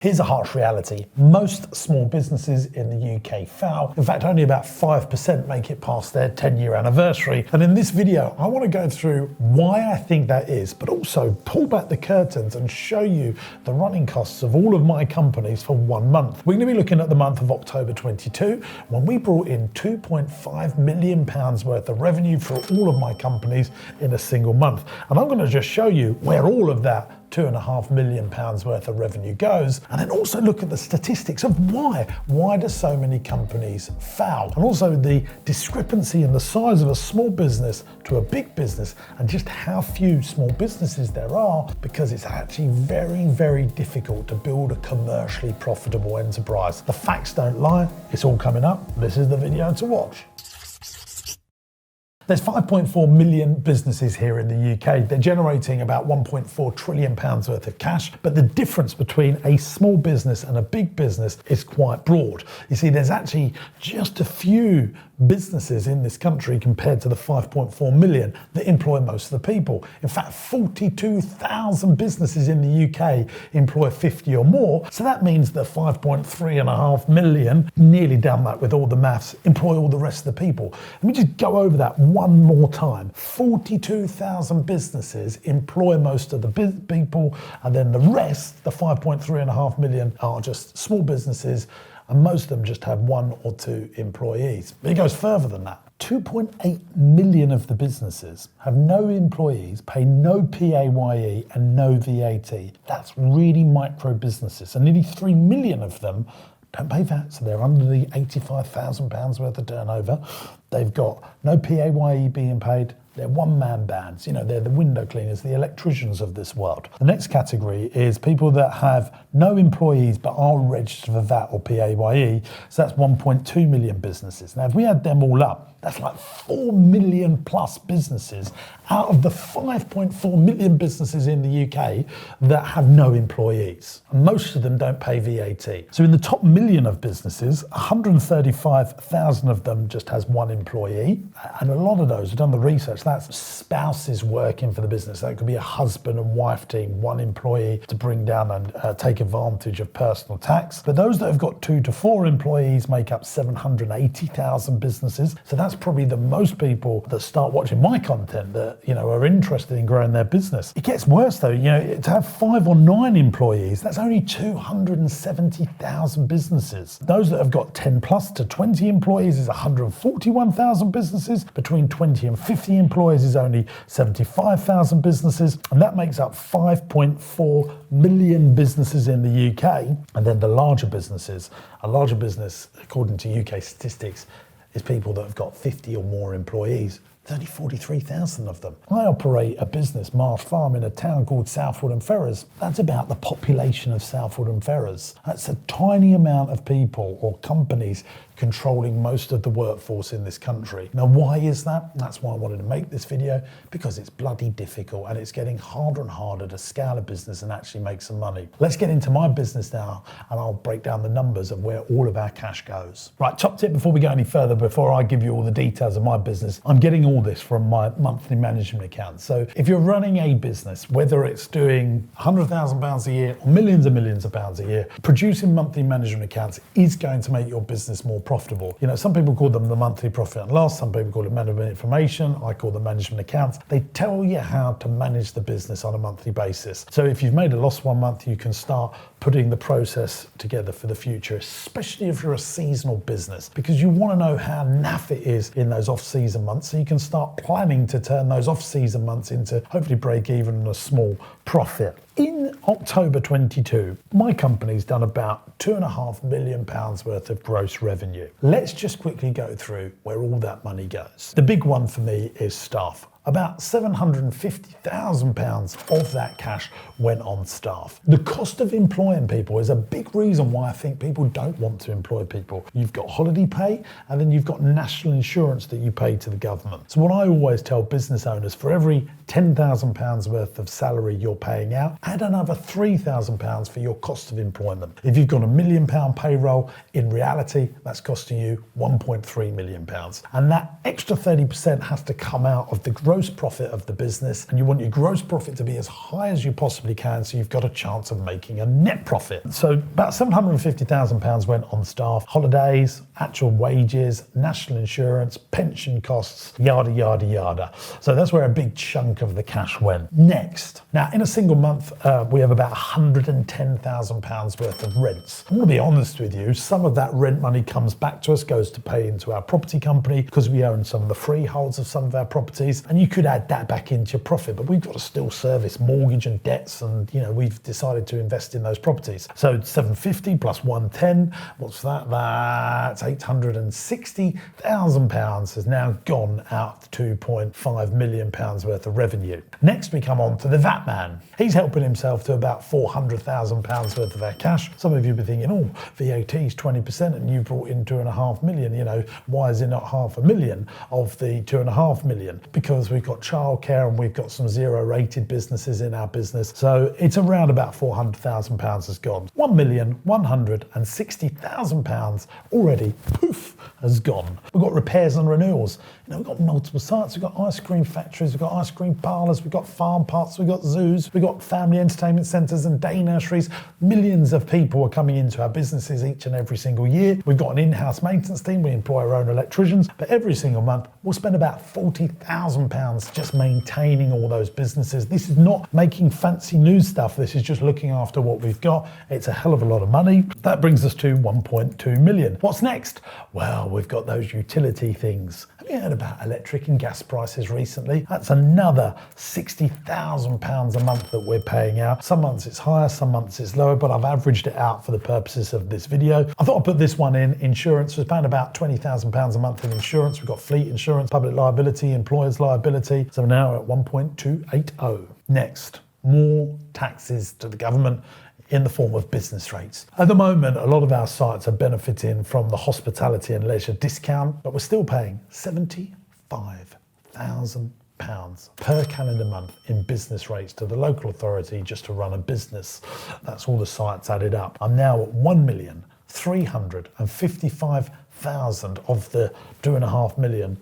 Here's a harsh reality. Most small businesses in the UK fail. In fact, only about 5% make it past their 10-year anniversary. And in this video, I want to go through why I think that is, but also pull back the curtains and show you the running costs of all of my companies for 1 month. We're going to be looking at the month of October 22, when we brought in £2.5 million worth of revenue for all of my companies in a single month. And I'm going to just show you where all of that £2.5 million worth of revenue goes, and then also look at the statistics of why do so many companies fail, and also the discrepancy in the size of a small business to a big business, and just how few small businesses there are, because it's actually very, very difficult to build a commercially profitable enterprise. The facts don't lie. It's all coming up. This is the video to watch. There's 5.4 million businesses here in the UK. They're generating about £1.4 trillion worth of cash, but the difference between a small business and a big business is quite broad. You see, there's actually just a few businesses in this country compared to the 5.4 million that employ most of the people. In fact, 42,000 businesses in the UK employ 50 or more. So that means that 5.3 million, nearly done that with all the maths, employ all the rest of the people. Let me just go over that one more time. 42,000 businesses employ most of the people, and then the rest, the 5.3 million, are just small businesses, and most of them just have 1 or 2 employees. But it goes further than that. 2.8 million of the businesses have no employees, pay no PAYE and no VAT. That's really micro businesses, and nearly 3 million of them don't pay VAT, so they're under the £85,000 worth of turnover. They've got no PAYE being paid. They're one-man bands. You know, they're the window cleaners, the electricians of this world. The next category is people that have no employees but are registered for VAT or PAYE. So that's 1.2 million businesses. Now, if we add them all up, that's like 4 million plus businesses out of the 5.4 million businesses in the UK that have no employees. And most of them don't pay VAT. So in the top million of businesses, 135,000 of them just has 1 employee. And a lot of those have done the research. That's spouses working for the business. That could be a husband and wife team, 1 employee to bring down and take advantage of personal tax. But those that have got 2 to 4 employees make up 780,000 businesses. So that's probably the most people that start watching my content that, you know, are interested in growing their business. It gets worse though. You know, to have 5 or 9 employees, that's only 270,000 businesses. Those that have got 10 plus to 20 employees is 141,000 businesses. Between 20 and 50 employees is only 75,000 businesses, and that makes up 5.4 million businesses in the UK. And then the larger businesses, a larger business, according to UK statistics, is people that have got 50 or more employees. There's only 43,000 of them. I operate a business, Marsh Farm, in a town called Southwold and Ferrers. That's about the population of Southwold and Ferrers. That's a tiny amount of people or companies controlling most of the workforce in this country. Now, why is that? That's why I wanted to make this video, because it's bloody difficult and it's getting harder and harder to scale a business and actually make some money. Let's get into my business now, and I'll break down the numbers of where all of our cash goes. Right, top tip before we go any further, before I give you all the details of my business, I'm getting all this from my monthly management account. So if you're running a business, whether it's doing £100,000 a year or millions of pounds a year, producing monthly management accounts is going to make your business more profitable. You know, some people call them the monthly profit and loss, some people call it management information, I call them management accounts. They tell you how to manage the business on a monthly basis. So if you've made a loss 1 month, you can start putting the process together for the future, especially if you're a seasonal business, because you want to know how naff it is in those off-season months, so you can start planning to turn those off-season months into hopefully break even and a small profit. In October 22, my company's done about £2.5 million worth of gross revenue. Let's just quickly go through where all that money goes. The big one for me is staff. About £750,000 of that cash went on staff. The cost of employing people is a big reason why I think people don't want to employ people. You've got holiday pay, and then you've got national insurance that you pay to the government. So what I always tell business owners, for every £10,000 worth of salary you're paying out, add another £3,000 for your cost of employment. If you've got £1 million payroll, in reality, that's costing you £1.3 million. And that extra 30% has to come out of the gross profit of the business, and you want your gross profit to be as high as you possibly can, so you've got a chance of making a net profit. So about £750,000 went on staff, holidays, actual wages, national insurance, pension costs, yada, yada, yada. So that's where a big chunk of the cash went. Next, now in a single month, we have about £110,000 worth of rents. I'm going to be honest with you, some of that rent money comes back to us, goes to pay into our property company because we own some of the freeholds of some of our properties, and you could add that back into your profit, but we've got to still service mortgage and debts, and we've decided to invest in those properties. So 750 plus 110, what's that? That's £860,000 has now gone out £2.5 million worth of revenue. Next we come on to the VAT man. He's helping himself to about £400,000 worth of our cash. Some of you be thinking, oh, VAT is 20% and you brought in 2.5 million. Why is it not £500,000 of the 2.5 million? Because we've got childcare and we've got some zero-rated businesses in our business. So it's around about £400,000 has gone. £1,160,000 already, poof, has gone. We've got repairs and renewals. We've got multiple sites. We've got ice cream factories. We've got ice cream parlours. We've got farm parks. We've got zoos. We've got family entertainment centres and day nurseries. Millions of people are coming into our businesses each and every single year. We've got an in-house maintenance team. We employ our own electricians. But every single month, we'll spend about £40,000 just maintaining all those businesses. This is not making fancy new stuff. This is just looking after what we've got. It's a hell of a lot of money. That brings us to 1.2 million. What's next? Well, we've got those utility things. Have you heard about electric and gas prices recently? That's another £60,000 a month that we're paying out. Some months it's higher, some months it's lower, but I've averaged it out for the purposes of this video. I thought I'd put this one in. Insurance. We're paying about £20,000 a month in insurance. We've got fleet insurance, public liability, employers liability. So now we're at 1.280. Next, more taxes to the government in the form of business rates. At the moment, a lot of our sites are benefiting from the hospitality and leisure discount, but we're still paying £75,000 per calendar month in business rates to the local authority just to run a business. That's all the sites added up. I'm now at 1,355,000 of the 2.5 million.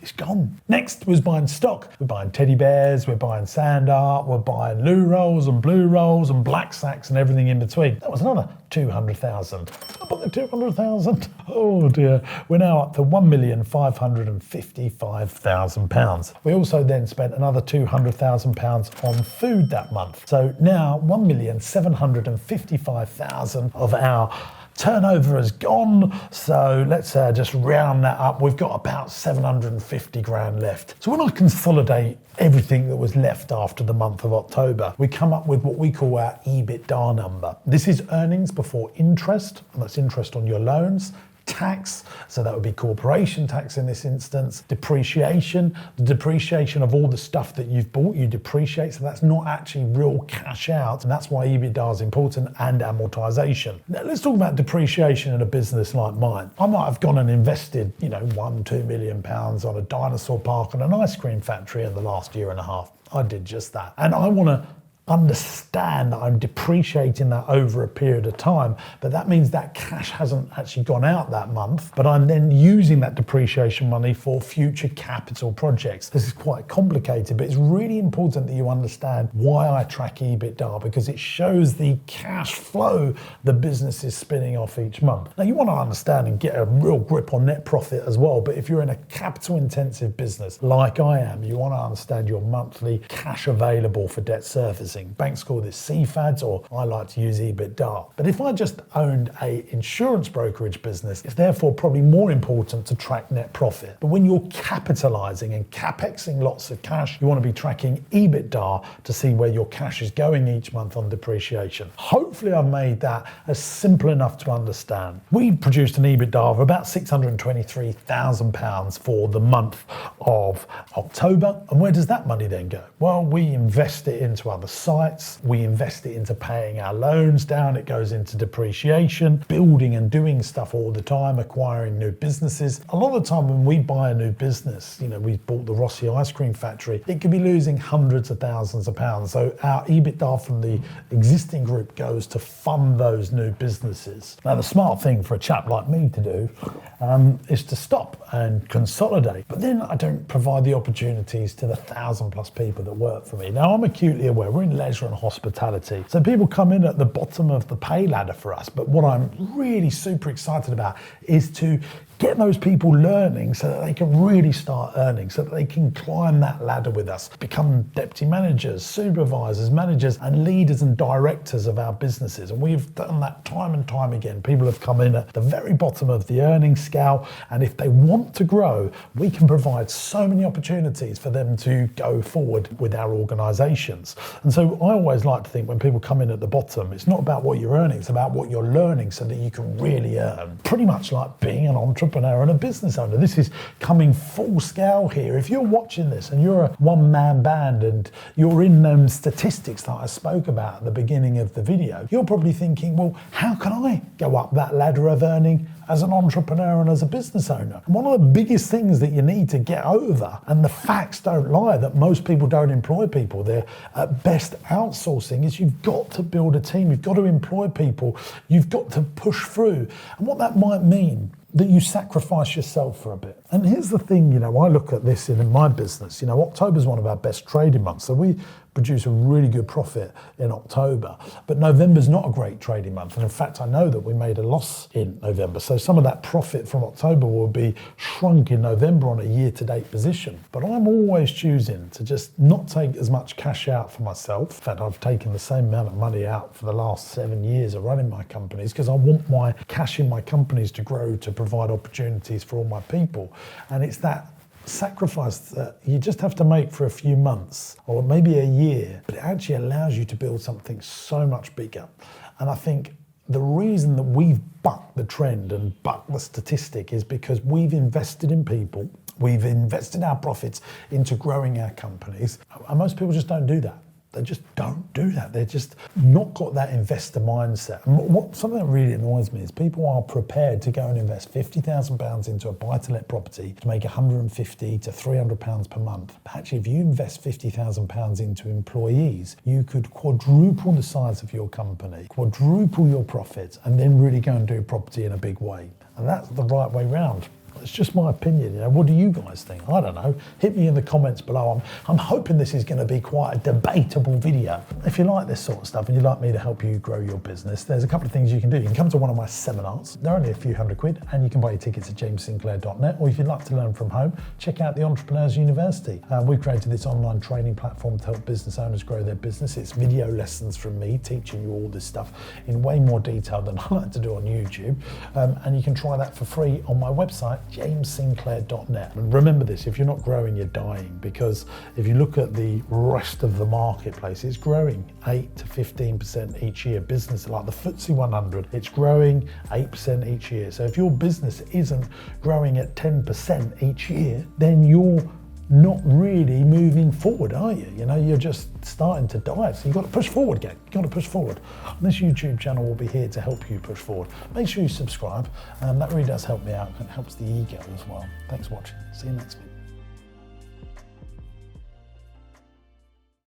It's gone. Next was buying stock. We're buying teddy bears, we're buying sand art, we're buying loo rolls and blue rolls and black sacks and everything in between. That was another 200,000. I bought the 200,000. Oh dear. We're now up to £1,555,000. We also then spent another £200,000 on food that month. So now 1,755,000 of our turnover has gone, so let's just round that up. We've got about 750 grand left. So when I consolidate everything that was left after the month of October, we come up with what we call our Ebitda number. This is earnings before interest, and that's interest on your loans, tax, so that would be corporation tax in this instance, depreciation, the depreciation of all the stuff that you've bought, you depreciate, so that's not actually real cash out, and that's why EBITDA is important, and amortization. Now let's talk about depreciation in a business like mine. I might have gone and invested, £1-2 million on a dinosaur park and an ice cream factory in the last year and a half. I did just that. And I want to understand that I'm depreciating that over a period of time, but that means that cash hasn't actually gone out that month, but I'm then using that depreciation money for future capital projects. This is quite complicated, but it's really important that you understand why I track EBITDA, because it shows the cash flow the business is spinning off each month. Now you want to understand and get a real grip on net profit as well, but if you're in a capital intensive business like I am, you want to understand your monthly cash available for debt servicing. Banks call this CFADs, or I like to use EBITDA. But if I just owned a insurance brokerage business, it's therefore probably more important to track net profit. But when you're capitalizing and capexing lots of cash, you want to be tracking EBITDA to see where your cash is going each month on depreciation. Hopefully I've made that as simple enough to understand. We produced an EBITDA of about £623,000 for the month of October. And where does that money then go? Well, we invest it into other sites. sites, we invest it into paying our loans down, it goes into depreciation, building and doing stuff all the time, acquiring new businesses. A lot of the time when we buy a new business, we bought the Rossi ice cream factory, it could be losing hundreds of thousands of pounds. So our EBITDA from the existing group goes to fund those new businesses. Now the smart thing for a chap like me to do is to stop and consolidate. But then I don't provide the opportunities to the 1,000+ people that work for me. Now I'm acutely aware we're in leisure and hospitality, so people come in at the bottom of the pay ladder for us. But what I'm really super excited about is to get those people learning so that they can really start earning, so that they can climb that ladder with us, become deputy managers, supervisors, managers, and leaders and directors of our businesses. And we've done that time and time again. People have come in at the very bottom of the earnings scale, and if they want to grow, we can provide so many opportunities for them to go forward with our organisations. And so I always like to think when people come in at the bottom, it's not about what you're earning, it's about what you're learning so that you can really earn. Pretty much like being an entrepreneur and a business owner. This is coming full scale here. If you're watching this and you're a one-man band and you're in them statistics that I spoke about at the beginning of the video, you're probably thinking, well, how can I go up that ladder of earning as an entrepreneur and as a business owner? And one of the biggest things that you need to get over, and the facts don't lie, that most people don't employ people, they're at best outsourcing, is you've got to build a team, you've got to employ people, you've got to push through. And what that might mean, that you sacrifice yourself for a bit. And here's the thing, I look at this in my business. October's one of our best trading months, so we produce a really good profit in October. But November's not a great trading month. And in fact, I know that we made a loss in November. So some of that profit from October will be shrunk in November on a year-to-date position. But I'm always choosing to just not take as much cash out for myself. In fact, I've taken the same amount of money out for the last 7 years of running my companies because I want my cash in my companies to grow, to provide opportunities for all my people. And it's that sacrifice that you just have to make for a few months or maybe a year, but it actually allows you to build something so much bigger. And I think the reason that we've bucked the trend and bucked the statistic is because we've invested in people, we've invested our profits into growing our companies, and most people just don't do that. They just don't do that. They're just not got that investor mindset. And something that really annoys me is people are prepared to go and invest £50,000 into a buy-to-let property to make £150 to £300 per month. But actually, if you invest £50,000 into employees, you could quadruple the size of your company, quadruple your profits, and then really go and do property in a big way. And that's the right way round. It's just my opinion. What do you guys think? I don't know. Hit me in the comments below. I'm hoping this is going to be quite a debatable video. If you like this sort of stuff and you'd like me to help you grow your business, there's a couple of things you can do. You can come to one of my seminars. They're only a few £100, and you can buy your tickets at jamessinclair.net. Or if you'd like to learn from home, check out the Entrepreneurs University. We've created this online training platform to help business owners grow their business. It's video lessons from me teaching you all this stuff in way more detail than I like to do on YouTube. And you can try that for free on my website, jamessinclair.net. And remember this, if you're not growing, you're dying, because if you look at the rest of the marketplace, it's growing 8 to 15% each year. Business like the FTSE 100, it's growing 8% each year. So if your business isn't growing at 10% each year, then you're not really moving forward, are you? You're just starting to die. So you've got to push forward, gang. You've got to push forward. And this YouTube channel will be here to help you push forward. Make sure you subscribe. That really does help me out and helps the ego as well. Thanks for watching. See you next week.